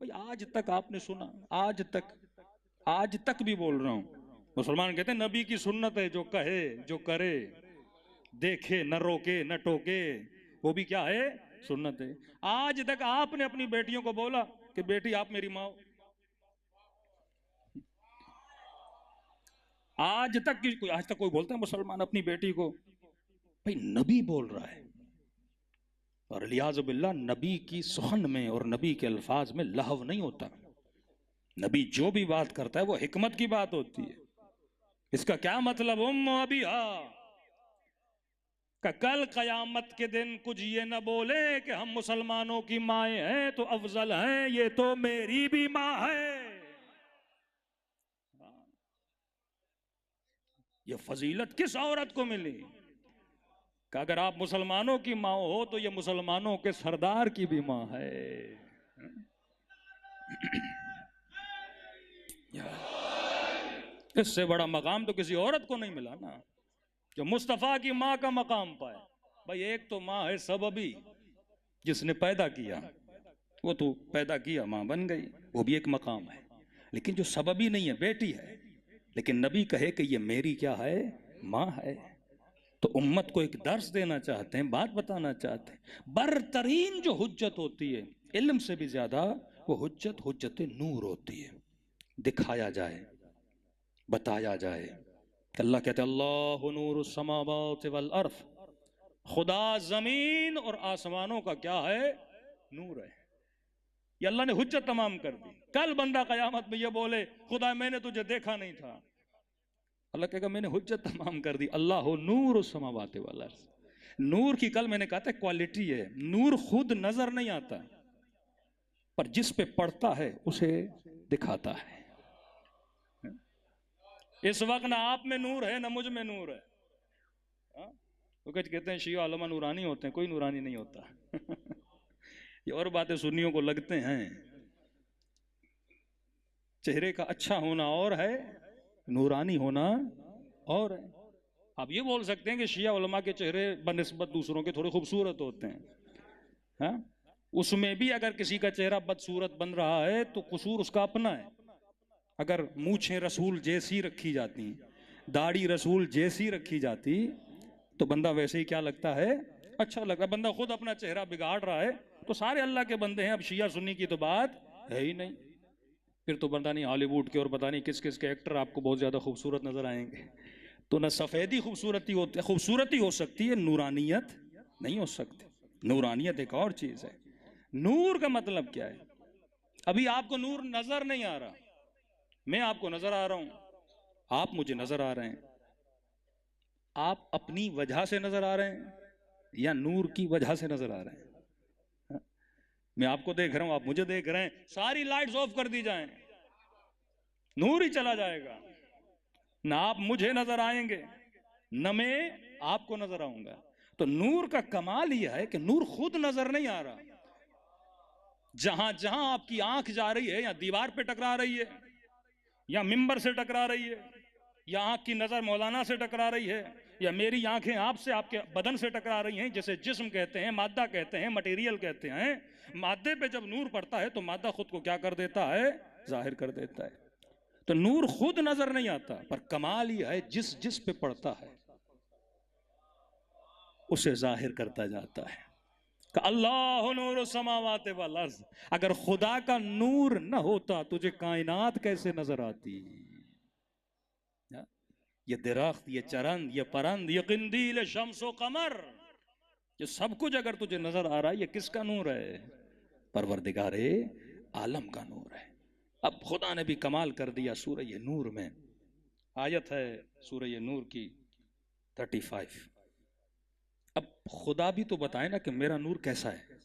भाई आज तक आपने सुना? आज तक भी बोल रहा हूं। मुसलमान कहते हैं नबी की सुन्नत है, जो कहे जो करे, देखे न रोके न टोके, वो भी क्या है? सुन्नत है। आज तक आपने अपनी बेटियों को बोला कि बेटी आप मेरी माँ हो? आज तक कोई बोलता है मुसलमान अपनी बेटी को? भाई नबी बोल रहा है, और लिहाज बिल्ला नबी की सुखन में और नबी के अल्फाज में लहव नहीं होता। नबी जो भी बात करता है वो हिकमत की बात होती है। इसका क्या मतलब? अभी कल कयामत के दिन कुछ ये न बोले कि हम मुसलमानों की माएँ हैं तो अफजल हैं, ये तो मेरी भी माँ है। ये फजीलत किस औरत को मिली कि अगर आप मुसलमानों की माँ हो तो ये मुसलमानों के सरदार की भी माँ है। इससे बड़ा मकाम तो किसी औरत को नहीं मिला ना, जो मुस्तफ़ा की माँ का मकाम पाए। भाई एक तो माँ है सबबी, जिसने पैदा किया, वो तो पैदा किया माँ बन गई, वो भी एक मकाम है। लेकिन जो सबबी नहीं है, बेटी है, लेकिन नबी कहे कि ये मेरी क्या है? माँ है। तो उम्मत को एक दर्स देना चाहते हैं, बात बताना चाहते हैं। बरतरीन जो हुज्जत होती है इल्म से भी ज्यादा, वो हुज्जत नूर होती है। दिखाया जाए, बताया जाए। अल्लाह कहते हैं अल्लाहु नूरुस समावाति वल अर्द, खुदा जमीन और आसमानों का क्या है? नूर है। ये अल्लाह ने हुज्जत तमाम कर दी। कल बंदा कयामत में ये बोले खुदा मैंने तुझे देखा नहीं था, अल्लाह कहेगा मैंने हुज्जत तमाम कर दी। अल्लाह नूर समावाति वल अर्द। नूर की कल मैंने कहा था क्वालिटी है। नूर खुद नजर नहीं आता, पर जिस पे पड़ता है उसे दिखाता है। इस वक्त ना आप में नूर है ना मुझ में नूर है। तो कुछ कहते हैं शिया उलमा नूरानी होते हैं, कोई नूरानी नहीं होता। ये और बातें सुन्नियों को लगते हैं। चेहरे का अच्छा होना और है, नूरानी होना और है। आप ये बोल सकते हैं कि शिया उलमा के चेहरे बनिस्बत दूसरों के थोड़े खूबसूरत होते हैं, हाँ? उसमें भी अगर किसी का चेहरा बदसूरत बन रहा है तो कसूर उसका अपना है। अगर मूछें रसूल जैसी रखी जाती, दाढ़ी रसूल जैसी रखी जाती, तो बंदा वैसे ही क्या लगता है? अच्छा लगता है। बंदा खुद अपना चेहरा बिगाड़ रहा है तो सारे अल्लाह के बंदे हैं। अब शिया सुन्नी की तो बात है ही नहीं। फिर तो पता नहीं हॉलीवुड के और पता नहीं किस किस के एक्टर आपको बहुत ज्यादा खूबसूरत नजर आएंगे। तो न सफेदी खूबसूरती हो सकती है, नूरानियत नहीं हो सकती। नूरानियत एक और चीज है। नूर का मतलब क्या है? अभी आपको नूर नजर नहीं आ रहा, मैं आपको नजर आ रहा हूं, आप मुझे नजर आ रहे हैं। आप अपनी वजह से नजर आ रहे हैं या नूर की वजह से नजर आ रहे हैं? मैं आपको देख रहा हूं, आप मुझे देख रहे हैं, सारी लाइट्स ऑफ कर दी जाएं, नूर ही चला जाएगा। ना आप मुझे नजर आएंगे न मैं आपको नजर आऊंगा। तो नूर का कमाल यह है कि नूर खुद नजर नहीं आ रहा। जहां जहां आपकी आंख जा रही है, या दीवार पे टकरा रही है, या मिंबर से टकरा रही है, या आंख की नजर मौलाना से टकरा रही है, या मेरी आंखें आपसे, आपके बदन से टकरा रही हैं, जैसे जिस्म कहते हैं, मादा कहते हैं, मटेरियल कहते हैं। मादे पे जब नूर पड़ता है तो मादा खुद को क्या कर देता है? जाहिर कर देता है। तो नूर खुद नजर नहीं आता, पर कमाल यह है जिस जिस पे पड़ता है उसे जाहिर करता जाता है। अल्लाह नूर समावाते वल अर्ज़। अगर खुदा का नूर न होता तुझे कायनात कैसे नजर आती? ये दरख्त, ये चरंद, ये परंद, ये किंदील शम्सो कमर, ये सब कुछ अगर तुझे नजर आ रहा है, ये किसका नूर है? परवरदिगारे आलम का नूर है। अब खुदा ने भी कमाल कर दिया। सूरह नूर में आयत है, सूरह नूर की 35। अब खुदा भी तो बताए ना कि मेरा नूर कैसा है।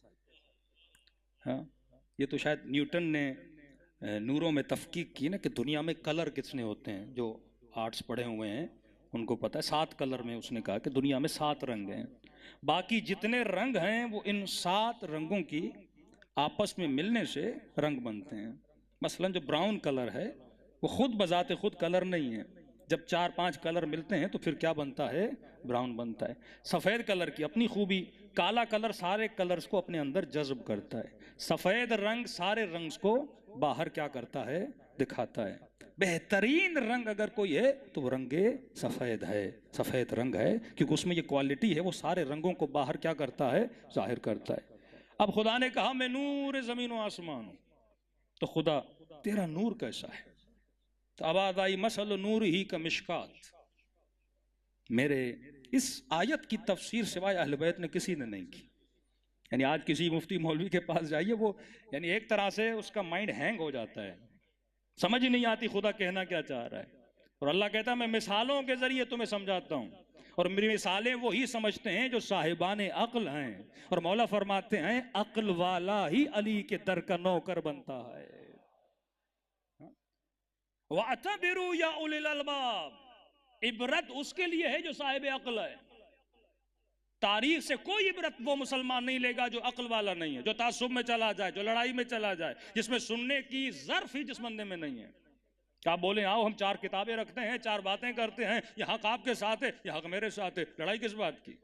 हाँ, ये तो शायद न्यूटन ने नूरों में तफकीक की ना कि दुनिया में कलर कितने होते हैं। जो आर्ट्स पढ़े हुए हैं उनको पता है, 7 कलर में उसने कहा कि दुनिया में 7 रंग हैं। बाकी जितने रंग हैं वो इन 7 रंगों की आपस में मिलने से रंग बनते हैं। मसलन जो ब्राउन कलर है वो खुद बजाते खुद कलर नहीं है, जब 4-5 कलर मिलते हैं तो फिर क्या बनता है? ब्राउन बनता है। सफ़ेद कलर की अपनी खूबी, काला कलर सारे कलर्स को अपने अंदर जज्ब करता है। सफ़ेद रंग सारे रंग को बाहर क्या करता है? दिखाता है। बेहतरीन रंग अगर कोई है तो वो रंगे सफ़ेद है, सफ़ेद रंग है, क्योंकि उसमें ये क्वालिटी है, वो सारे रंगों को बाहर क्या करता है? जाहिर करता है। अब खुदा ने कहा मैं नूर ज़मीन व आसमान हूँ, तो खुदा तेरा नूर कैसा है? तो आवाज आई मसल नूर ही का मिशकात। मेरे इस आयत की तफसीर सिवाय अहले बैत ने किसी ने नहीं की। यानी आज किसी मुफ्ती मौलवी के पास जाइए, वो यानी एक तरह से उसका माइंड हैंग हो जाता है, समझ ही नहीं आती खुदा कहना क्या चाह रहा है। और अल्लाह कहता है मैं मिसालों के जरिए तुम्हें समझाता हूँ, और मेरी मिसालें वही समझते हैं जो साहिबान अक्ल हैं। और मौला फरमाते हैं अक्ल वाला ही अली के दर का नौकर बनता है। वातबिरू या उलिल अलबाब, इबरत उसके लिए है जो साहिब अक्ल है। तारीख से कोई इबरत वो मुसलमान नहीं लेगा जो अक्ल वाला नहीं है, जो तासुब में चला जाए, जो लड़ाई में चला जाए, जिसमें सुनने की ज़र्फ ही जिस बंदे में नहीं है। क्या बोले आओ हम 4 किताबें रखते हैं, 4 बातें करते हैं, यह हक आपके साथ है, यह हक मेरे साथ है, लड़ाई किस बात की?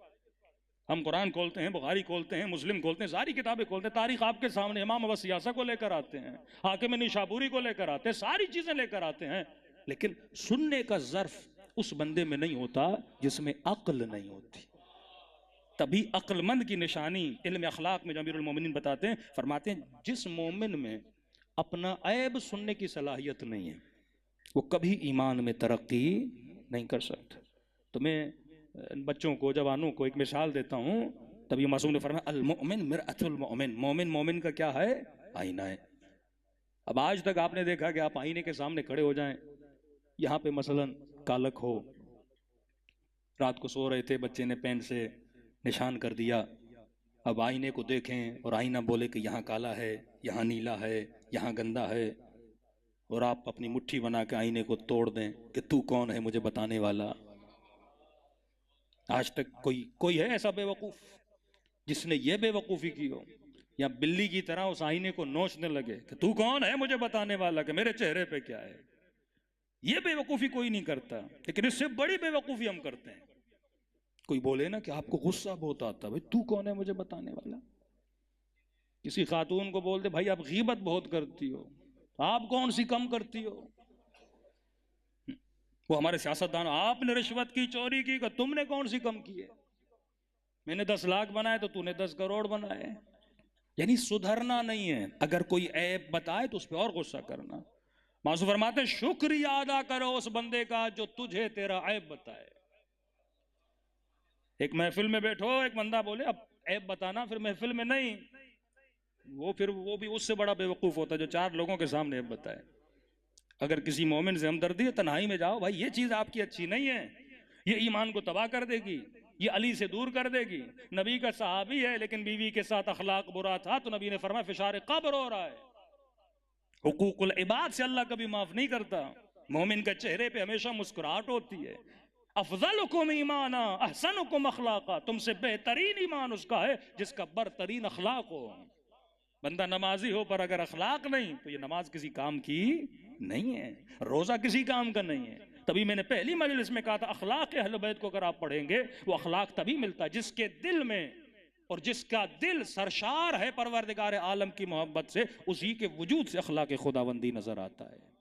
हम कुरान खोलते हैं, बुखारी खोलते हैं, मुस्लिम खोलते हैं, सारी किताबें खोलते हैं, तारीख आपके सामने, इमाम अबू सियासा को लेकर आते हैं, हाकिम निशापुरी को लेकर आते हैं, सारी चीजें लेकर आते हैं, लेकिन सुनने का ज़र्फ उस बंदे में नहीं होता जिसमें अक्ल नहीं होती। तभी अक्लमंद की निशानी इल्म अखलाक में जो अमीरुल मोमिनीन बताते हैं, फरमाते हैं जिस मोमिन में अपना ऐब सुनने की सलाहियत नहीं है वो कभी ईमान में तरक्की नहीं कर सकता। तो मैं बच्चों को, जवानों को एक मिसाल देता हूँ। तभी मासूम ने फरमाया अल मोमिन मिरअतुल मोमिन, मोमिन मोमिन का क्या है? आईना है। अब आज तक आपने देखा कि आप आईने के सामने खड़े हो जाएं, यहाँ पे मसलन कालक हो, रात को सो रहे थे, बच्चे ने पेन से निशान कर दिया, अब आईने को देखें और आईना बोले कि यहाँ काला है, यहाँ नीला है, यहाँ गंदा है, और आप अपनी मुट्ठी बना के आईने को तोड़ दें कि तू कौन है मुझे बताने वाला? आज तक कोई है ऐसा बेवकूफ जिसने ये बेवकूफी की हो, या बिल्ली की तरह उस आईने को नोचने लगे कि तू कौन है मुझे बताने वाला, कि मेरे चेहरे पे क्या है? ये बेवकूफी कोई नहीं करता, लेकिन इससे बड़ी बेवकूफी हम करते हैं। कोई बोले ना कि आपको गुस्सा बहुत आता, भाई तू कौन है मुझे बताने वाला? किसी खातून को बोल दे भाई आप गीबत बहुत करती हो, आप कौन सी कम करती हो? वो हमारे सियासतदान, आपने रिश्वत की, चोरी की, का तुमने कौन सी कम की है? मैंने 10 लाख बनाए तो तूने 10 करोड़ बनाए। यानी सुधरना नहीं है, अगर कोई ऐब बताए तो उस पर और गुस्सा करना। मासूम फरमाते हैं शुक्रिया अदा करो उस बंदे का जो तुझे तेरा ऐब बताए। एक महफिल में बैठो, एक बंदा बोले अब ऐब बताना, फिर महफिल में नहीं, वो भी उससे बड़ा बेवकूफ होता है जो 4 लोगों के सामने ऐब बताए। अगर किसी मोमिन से हमदर्दी है, तन्हाई में जाओ, भाई ये चीज आपकी अच्छी नहीं है, ये ईमान को तबाह कर देगी, ये अली से दूर कर देगी। नबी का सहाबी है लेकिन बीवी के साथ अखलाक बुरा था, तो नबी ने फरमाया फिशार कब्र हो रहा है। हुकूकुल इबाद से अल्लाह कभी माफ नहीं करता। मोमिन के चेहरे पे हमेशा मुस्कुराहट होती है। अफजलुकुम ईमाना अहसनुकुम अखलाका, तुमसे बेहतरीन ईमान उसका है जिसका बरतरीन अखलाक हो। बंदा नमाजी हो पर अगर अखलाक नहीं तो ये नमाज किसी काम की नहीं है, रोजा किसी काम का नहीं है। तभी मैंने पहली मजलिस में कहा था अखलाक अहले बैत को अगर आप पढ़ेंगे, वो अखलाक तभी मिलता है जिसके दिल में, और जिसका दिल सरशार है परवरदिगार आलम की मोहब्बत से, उसी के वजूद से अखलाक खुदाबंदी नजर आता है।